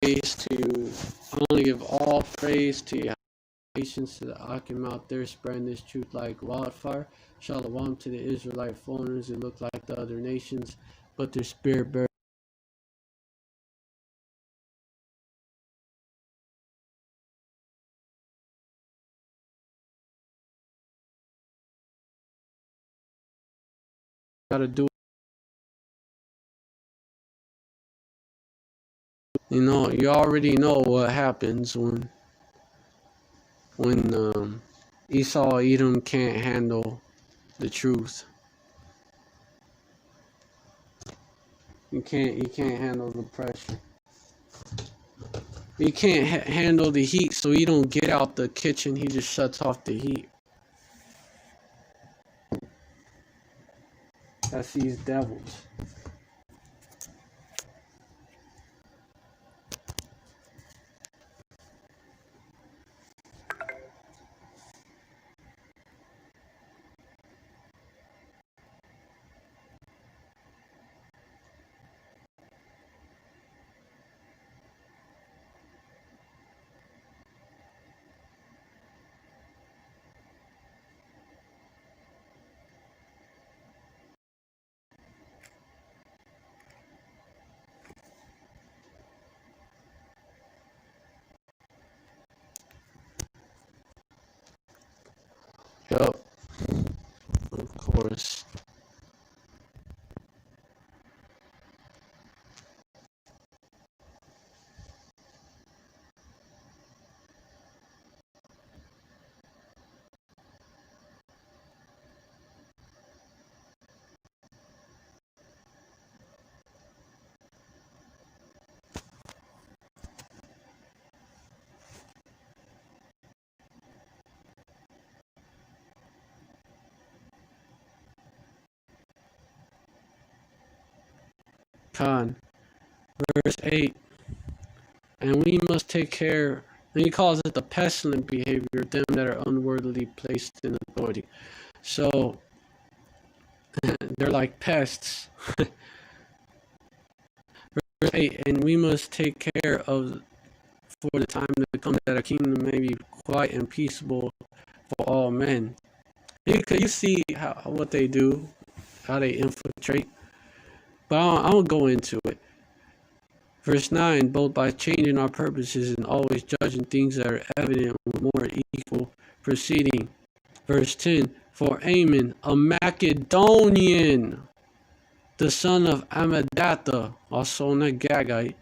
praise to, I only give all praise to Yahweh. Nations to the Akim out there spreading this truth like wildfire. Shalom to the Israelite foreigners who look like the other nations, but their spirit bears. Gotta do. You know, you already know what happens when Esau Edom can't handle the truth. You can't handle the pressure. He can't handle the heat, so he don't get out the kitchen. He just shuts off the heat. That's these devils. Yup, of course. Khan, verse 8. And we must take care, and he calls it the pestilent behavior of them that are unworthily placed in authority. So, they're like pests. Verse 8, and we must take care of, for the time to come, that our kingdom may be quiet and peaceable for all men. You see what they do, how they infiltrate. But I won't go into it. Verse 9, both by changing our purposes and always judging things that are evident with more equal proceeding. Verse 10, for Ammon, a Macedonian, the son of Amadatha, also a Gagite,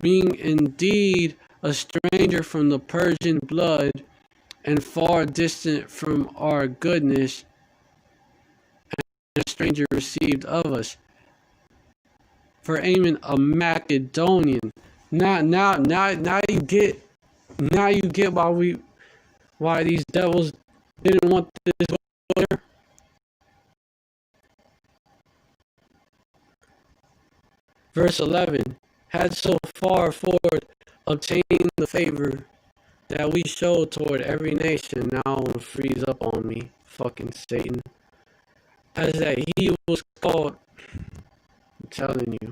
being indeed a stranger from the Persian blood and far distant from our goodness, and a stranger received of us. For Ammon, a Macedonian. Now you get why these devils didn't want this there. Verse 11, had so far forward obtained the favor that we showed toward every nation. Now I want to freeze up on me, fucking Satan. As that he was called, I'm telling you,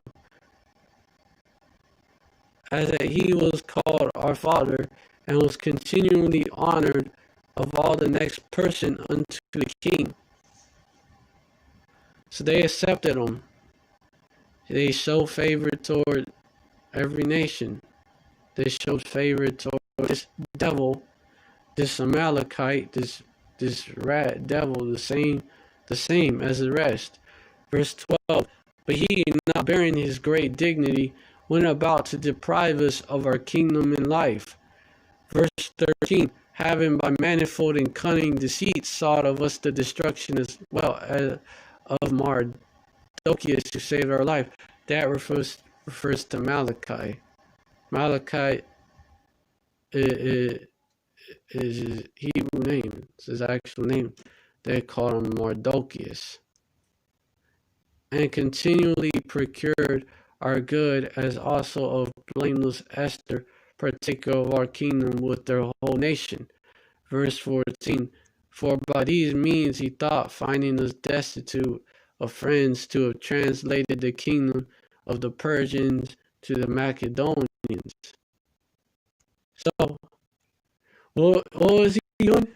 as that he was called our Father, and was continually honored of all the next person unto the king. So they accepted him. They showed favor toward every nation. They showed favor toward this devil, this Amalekite, this rat devil, the same as the rest. Verse 12, but he, not bearing his great dignity, went about to deprive us of our kingdom and life. Verse 13, having by manifold and cunning deceit sought of us the destruction as well as of Mardochus to save our life. That refers to Malachi. Malachi is his Hebrew name. It's his actual name. They call him Mardochus. And continually procured our good, as also of blameless Esther, partaker of our kingdom with their whole nation. Verse 14, for by these means he thought, finding us destitute of friends, to have translated the kingdom of the Persians to the Macedonians. So, what was he doing?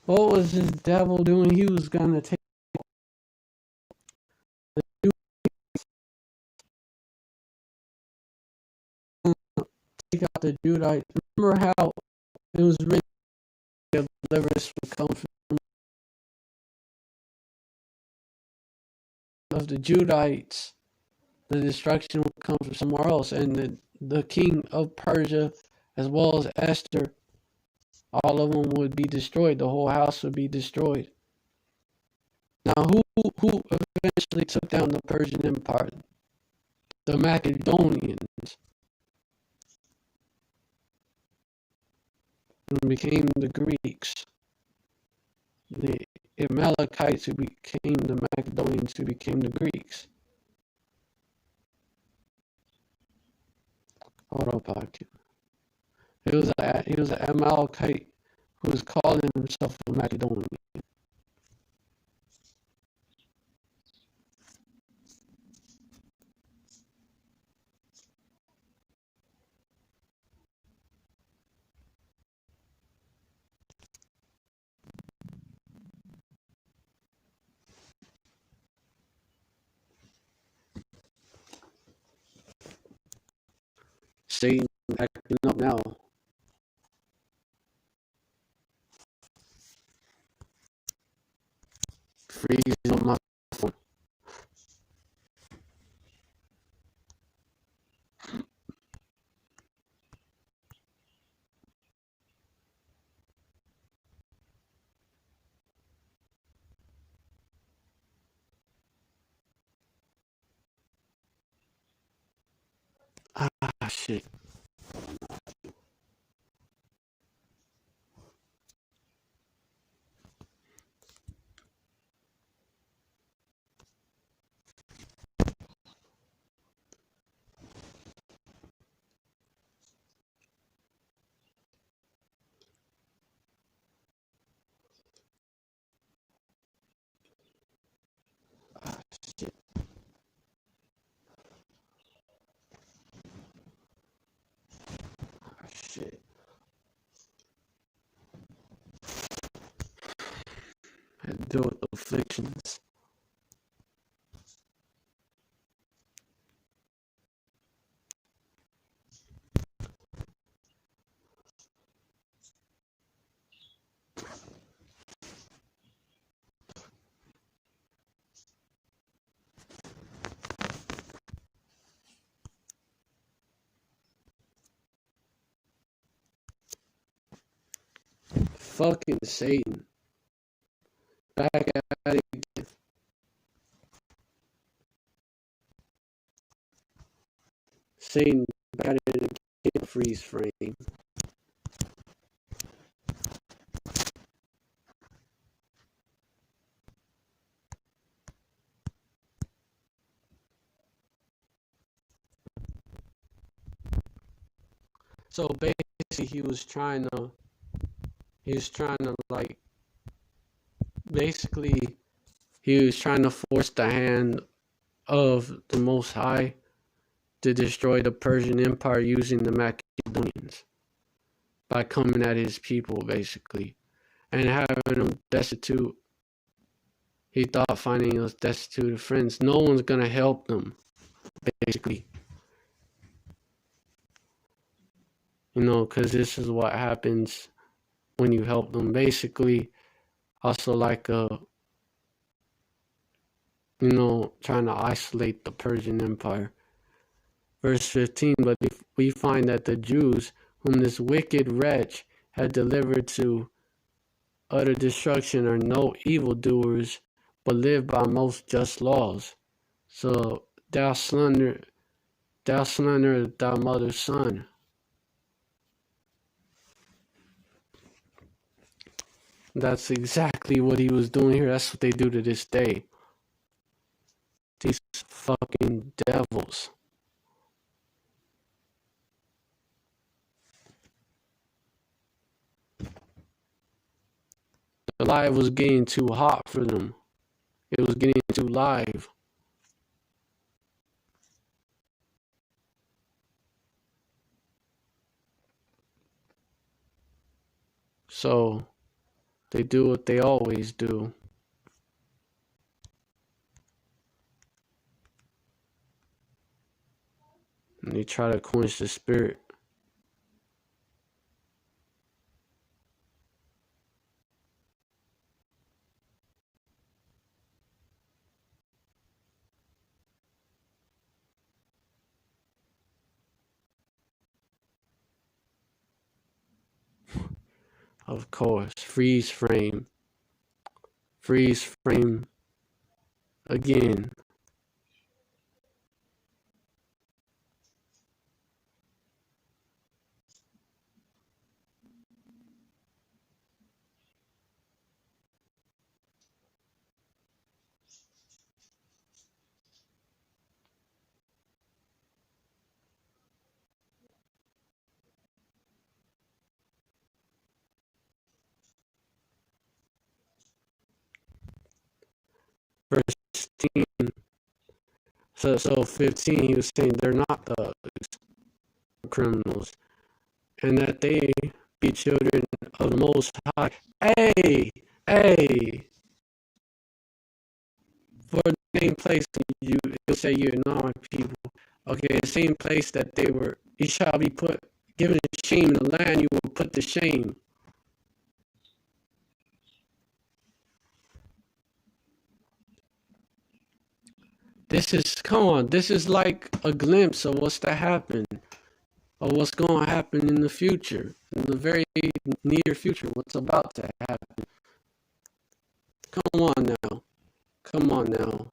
What was this devil doing? He was going to take out the Judites. Remember how it was written that deliverance would come from of the Judites, the destruction would come from somewhere else, and the king of Persia, as well as Esther, all of them would be destroyed. The whole house would be destroyed. Now, who eventually took down the Persian Empire? The Macedonians, who became the Greeks. The Amalekites, who became the Macedonians, who became the Greeks. Hold up, Pocket. He was an Amalekite who was calling himself a Macedonian. Satan acting up now. Freezing on my phone. Ah, shit. Ah, shit. Ah, shit. I had to deal with afflictions. Fucking Satan. Back at it again. Satan back at it again. Freeze frame. So basically, he was trying to like, basically, he was trying to force the hand of the Most High to destroy the Persian Empire using the Macedonians by coming at his people, basically, and having them destitute. He thought finding us destitute of friends, no one's gonna help them, basically. Because this is what happens when you help them. Basically, also like trying to isolate the Persian Empire. Verse 15, but if we find that the Jews, whom this wicked wretch had delivered to utter destruction, are no evildoers, but live by most just laws. So thou slander thy mother's son. That's exactly what he was doing here. That's what they do to this day. These fucking devils. The live was getting too hot for them. It was getting too live. So they do what they always do. And they try to quench the spirit. Of course, freeze frame again. Verse 15. So 15, he was saying they're not thugs, criminals, and that they be children of the Most High. Hey, for the same place it'll say you're not my people. Okay, the same place that they were, you shall be put, given shame in the land, you will put to shame. This is like a glimpse of what's to happen, of what's going to happen in the future, in the very near future, what's about to happen. Come on now.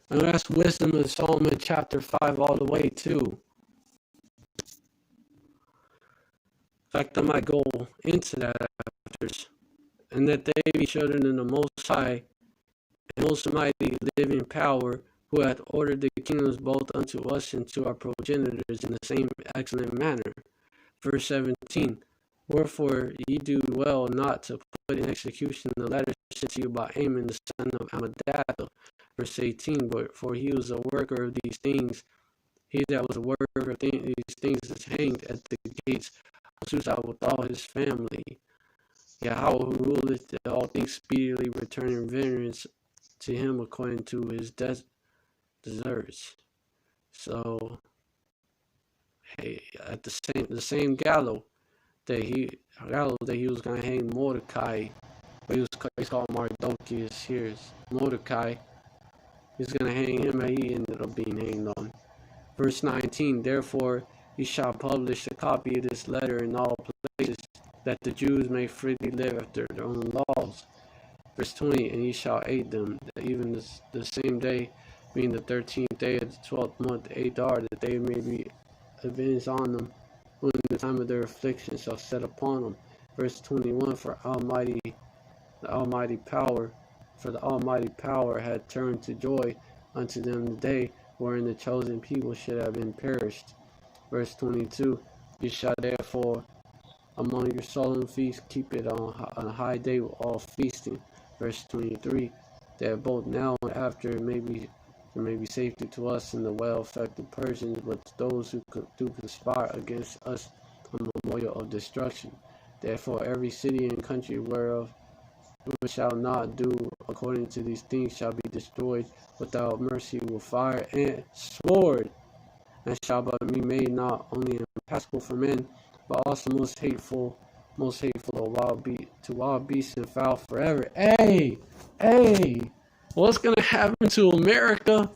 And that's wisdom of Solomon chapter 5 all the way too. In fact, I might go into that after. And that they be children of the Most High and Most Mighty living power, who hath ordered the kingdoms both unto us and to our progenitors in the same excellent manner. Verse 17. Wherefore ye do well not to put in execution the letter sent to you by Ammon the son of Amminadab. Verse 18. But for he was a worker of these things. He that was a worker of these things is hanged at the gates of Susa with all his family. Yahweh who ruleth all things speedily returning vengeance to him according to his deserts. So, hey, at the same gallows that he was gonna hang Mordecai, but he's called Mardochus. Here's Mordecai. He's gonna hang him, and he ended up being hanged on. Verse 19. Therefore, he shall publish a copy of this letter in all places, that the Jews may freely live after their own laws. Verse 20. And ye shall aid them, that even the same day, being the 13th day of the 12th month, Adar, that they may be avenged on them, when the time of their affliction shall set upon them. Verse 21. For the Almighty power had turned to joy unto them the day wherein the chosen people should have been perished. Verse 22. You shall therefore among your solemn feasts keep it on a high day with all feasting. Verse 23. That both now and after there may be safety to us and the well-affected Persians, but to those who do conspire against us a memorial of destruction. Therefore every city and country whereof which shall not do according to these things shall be destroyed without mercy with fire and sword, and shall but be made not only impassable for men, but also most hateful to wild beasts and fowl forever. Hey, what's gonna happen to America?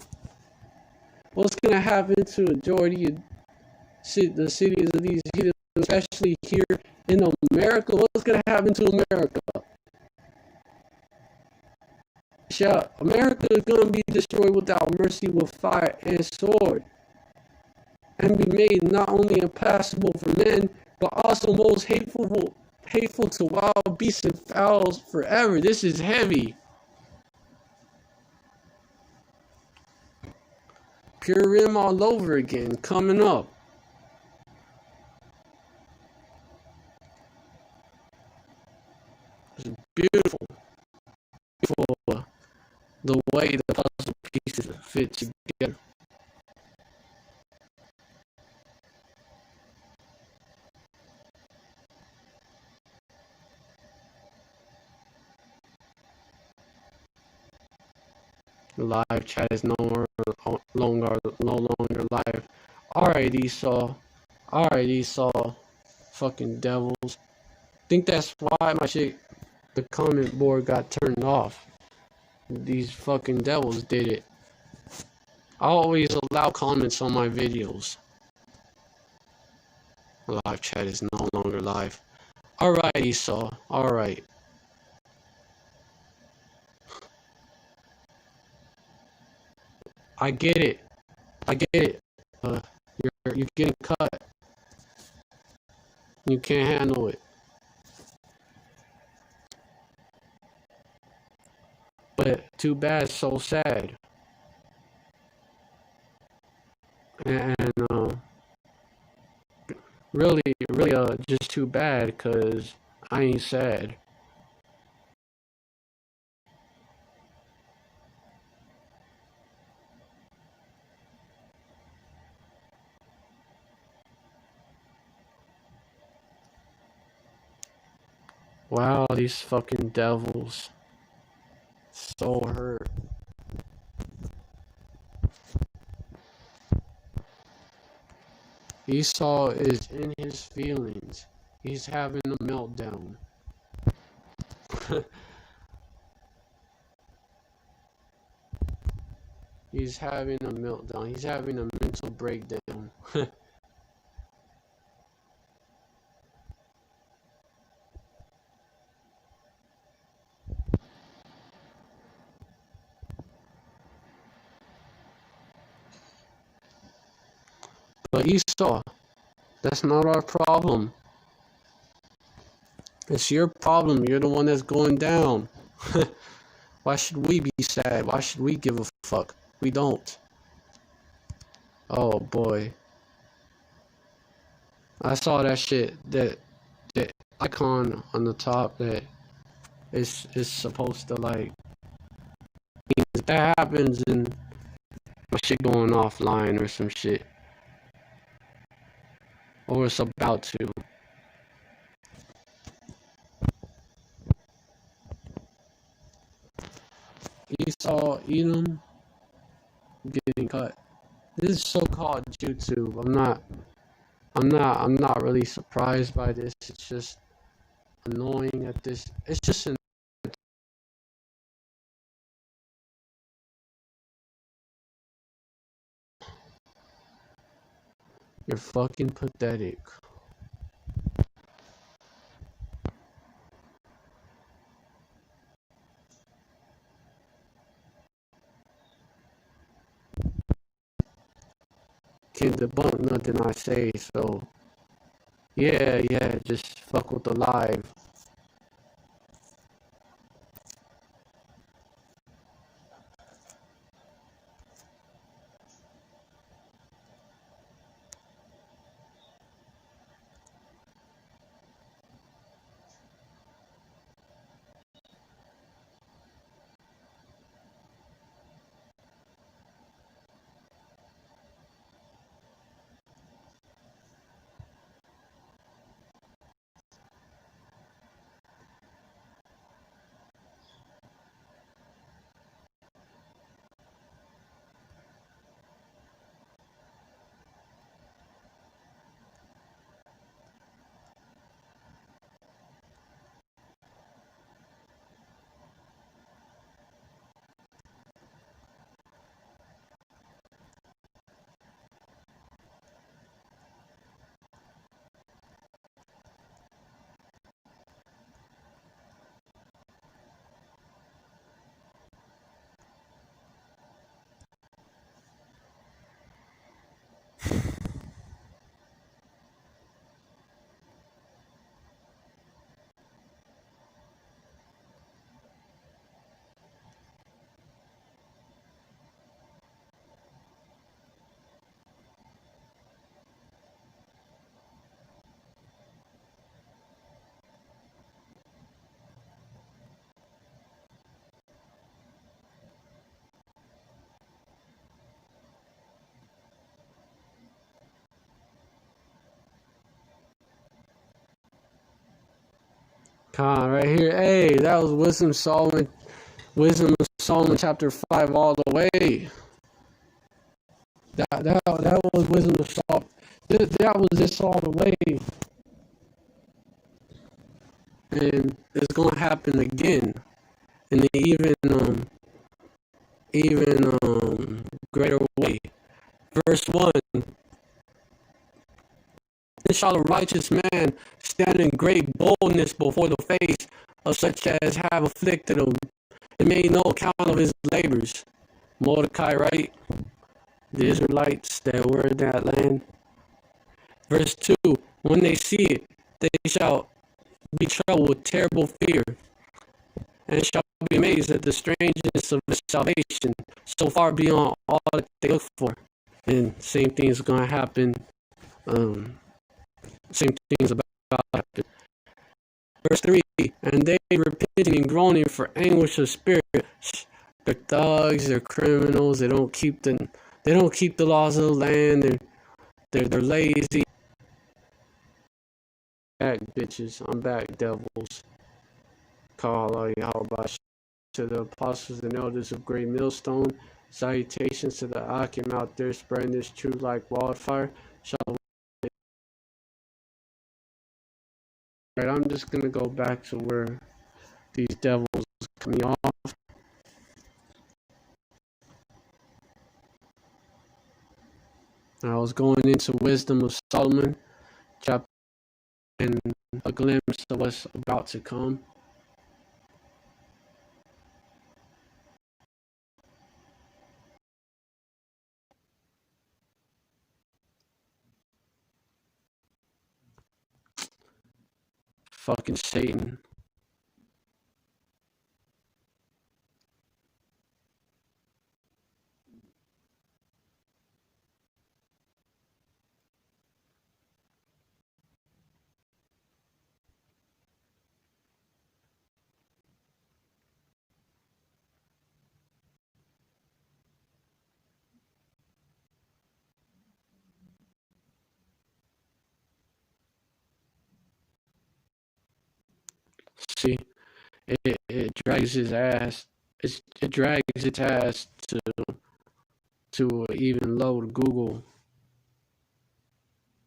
What's gonna happen to a majority of the cities of these heathens, especially here in America? What's gonna happen to America? America is going to be destroyed without mercy with fire and sword, and be made not only impassable for men, but also most hateful to wild beasts and fowls forever. This is heavy. Purim all over again, coming up. It's beautiful. The way the puzzle pieces fit together. The live chat is no longer live. Alright, Esau. Alright, Esau. Fucking devils. Think that's why the comment board got turned off. These fucking devils did it. I always allow comments on my videos. The live chat is no longer live. Alright, Esau. Alright. I get it. I get it. You're getting cut. You can't handle it. But too bad, so sad. And really, just too bad, cause I ain't sad. Wow, these fucking devils. So hurt. Esau is in his feelings. He's having a meltdown. He's having a meltdown. He's having a mental breakdown. But Esau, that's not our problem. It's your problem. You're the one that's going down. Why should we be sad? Why should we give a fuck? We don't. Oh boy. I saw that shit, that icon on the top that is supposed to, like, if that happens and my shit going offline or some shit. Or it's about to. Esau, Edom, getting cut. This is so-called YouTube. I'm not really surprised by this. It's just annoying at this. It's just you're fucking pathetic. Can't debunk nothing I say, so yeah, just fuck with the live. Con right here. Hey, that was Wisdom Solomon chapter 5 all the way. That was wisdom of Solomon. That was this all the way. And it's gonna happen again. And even greater way. Verse 1. Then shall a righteous man stand in great boldness before the face of such as have afflicted him, and made no account of his labors. Mordecai, right? The Israelites that were in that land. Verse 2. When they see it, they shall be troubled with terrible fear, and shall be amazed at the strangeness of his salvation, so far beyond all that they look for. And same thing is going to happen. Same things about it. Verse 3. And they repenting and groaning for anguish of spirit. They're thugs, they're criminals, they don't keep the laws of the land, they're lazy. Back, bitches. I'm back, devils. Call all Yahweh to the apostles and elders of Great Millstone. Salutations to the Akim out there spreading this truth like wildfire. Shalom. Right, I'm just gonna go back to where these devils cut me off. I was going into Wisdom of Solomon, chapter, and a glimpse of what's about to come. Fucking Satan. See, it drags his ass. It drags its ass to even load Google